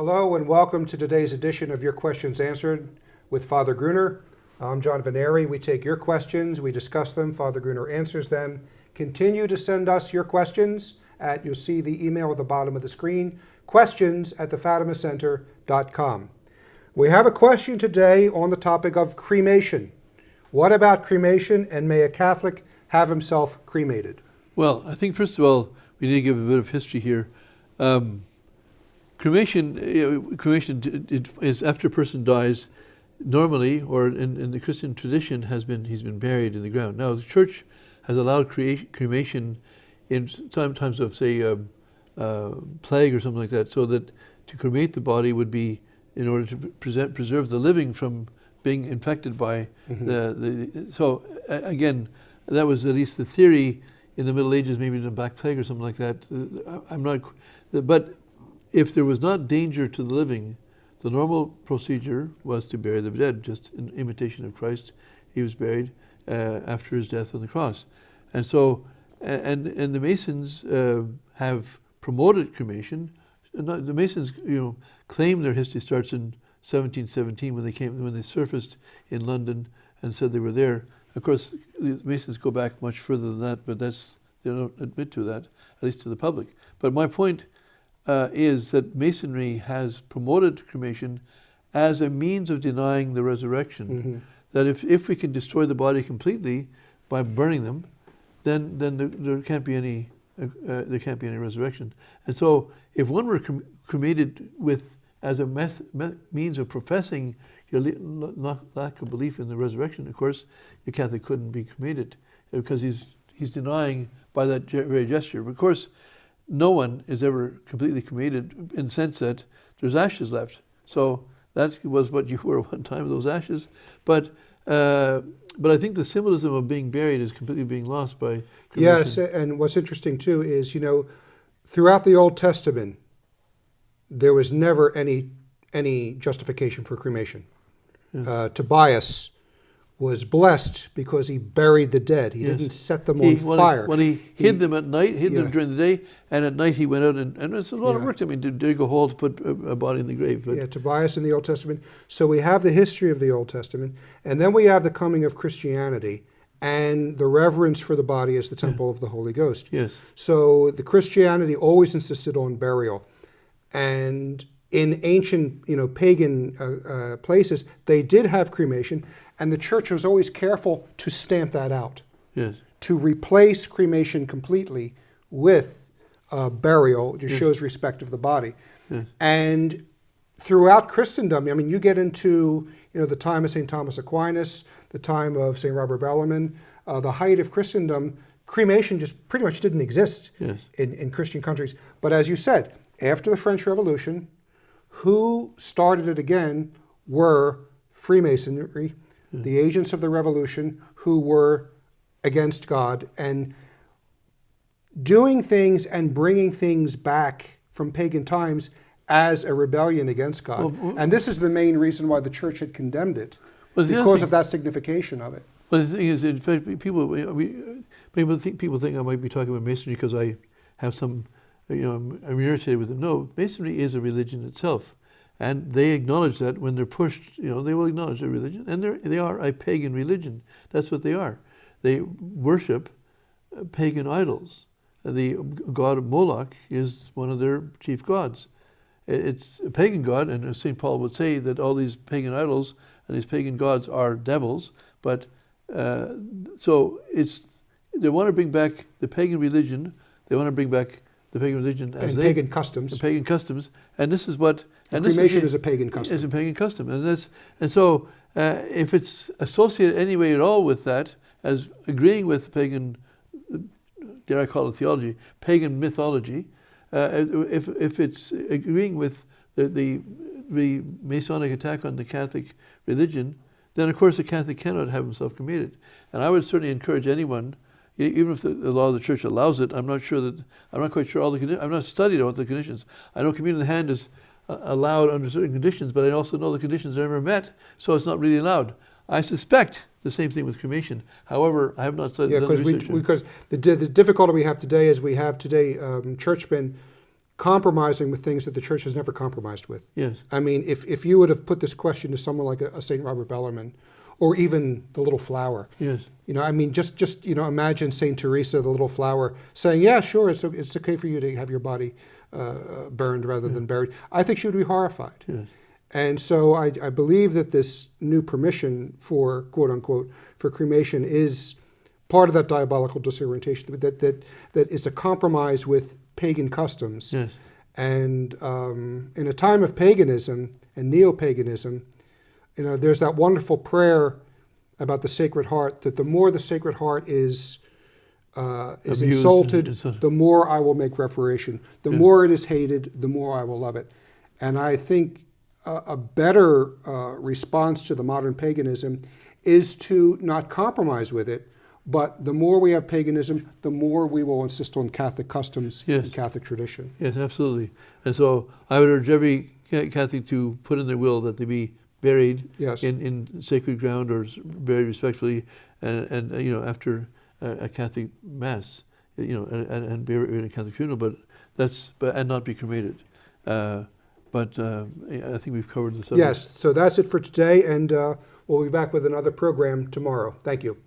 Hello and welcome to today's edition of Your Questions Answered with Father Gruner. I'm John Veneri. We take your questions, we discuss them, Father Gruner answers them. Continue to send us your questions you'll see the email at the bottom of the screen, questions@thefatimacenter.com. We have a question today on the topic of cremation. What about cremation, and may a Catholic have himself cremated? Well, I think first of all, we need to give a bit of history here. Cremation is after a person dies, normally, or in the Christian tradition, he's been buried in the ground. Now, the Church has allowed cremation in times of, say, plague or something like that, so that to cremate the body would be in order to preserve the living from being infected by So again, that was at least the theory in the Middle Ages, maybe in the Black Plague or something like that. But if there was not danger to the living, the normal procedure was to bury the dead, just in imitation of Christ. He was buried after his death on the cross. And so, and the Masons have promoted cremation. The Masons, claim their history starts in 1717 when they surfaced in London and said they were there. Of course, the Masons go back much further than that, but they don't admit to that, at least to the public. But my point is that Masonry has promoted cremation as a means of denying the resurrection. Mm-hmm. That if we can destroy the body completely by burning them, then there can't be any resurrection. And so, if one were cremated as a means of professing your lack of belief in the resurrection, of course, the Catholic couldn't be cremated because he's denying by that very gesture. Of course, no one is ever completely cremated in the sense that there's ashes left. So that was what you were one time, those ashes. But I think the symbolism of being buried is completely being lost by cremation. Yes, and what's interesting too is, throughout the Old Testament, there was never any justification for cremation. Yeah. Tobias was blessed because he buried the dead. He didn't set them on fire. When he hid them at night, them during the day, and at night he went out and it's a lot of work. I mean, to dig a hole to put a body in the grave. But Tobias in the Old Testament. So we have the history of the Old Testament, and then we have the coming of Christianity and the reverence for the body as the temple of the Holy Ghost. Yes. So the Christianity always insisted on burial. And in ancient, pagan places, they did have cremation, and the Church was always careful to stamp that out. Yes. To replace cremation completely with burial just shows respect of the body. Yes. And throughout Christendom, you get into the time of St. Thomas Aquinas, the time of St. Robert Bellarmine, the height of Christendom, cremation just pretty much didn't exist in Christian countries. But as you said, after the French Revolution, who started it again were Freemasonry, the agents of the revolution who were against God and doing things and bringing things back from pagan times as a rebellion against God. And this is the main reason why the Church had condemned it, because of that signification of it. Well, the thing is, in fact, people think I might be talking about Masonry because I have some, I'm irritated with them. No, Masonry is a religion itself. And they acknowledge that when they're pushed, they will acknowledge their religion. And they are a pagan religion. That's what they are. They worship pagan idols. The god of Moloch is one of their chief gods. It's a pagan god, and as St. Paul would say that all these pagan idols and these pagan gods are devils. But so they want to bring back the pagan religion. They want to bring back the pagan religion as pagan customs. And pagan customs. And this is what... cremation is a pagan custom. It's a pagan custom. And so if it's associated any way at all with that, as agreeing with pagan, dare I call it theology, pagan mythology, if it's agreeing with the Masonic attack on the Catholic religion, then of course the Catholic cannot have himself cremated. And I would certainly encourage anyone, even if the law of the Church allows it, I'm not quite sure all the conditions. I've not studied all the conditions. I know communion of the hand is allowed under certain conditions, but I also know the conditions are never met, so it's not really allowed. I suspect the same thing with cremation. However, I have not studied because the difficulty we have today is we have today churchmen compromising with things that the church has never compromised with. Yes. I mean, if you would have put this question to someone like a St. Robert Bellarmine, or even the Little Flower, Yes. I mean, just imagine St. Teresa, the Little Flower, saying, yeah, sure, it's okay for you to have your body burned rather than buried. I think she would be horrified. Yes. And so I believe that this new permission for, quote unquote, for cremation is part of that diabolical disorientation, that is a compromise with pagan customs. Yes. And in a time of paganism and neo-paganism, there's that wonderful prayer about the Sacred Heart, that the more the Sacred Heart is insulted, the more I will make reparation. The more it is hated, the more I will love it. And I think a better response to the modern paganism is to not compromise with it, but the more we have paganism, the more we will insist on Catholic customs and Catholic tradition. Yes, absolutely. And so I would urge every Catholic to put in their will that they be buried in sacred ground, or buried respectfully, and after a Catholic Mass, and buried in a Catholic funeral, and not be cremated. But I think we've covered the subject. Yes, so that's it for today, and we'll be back with another program tomorrow. Thank you.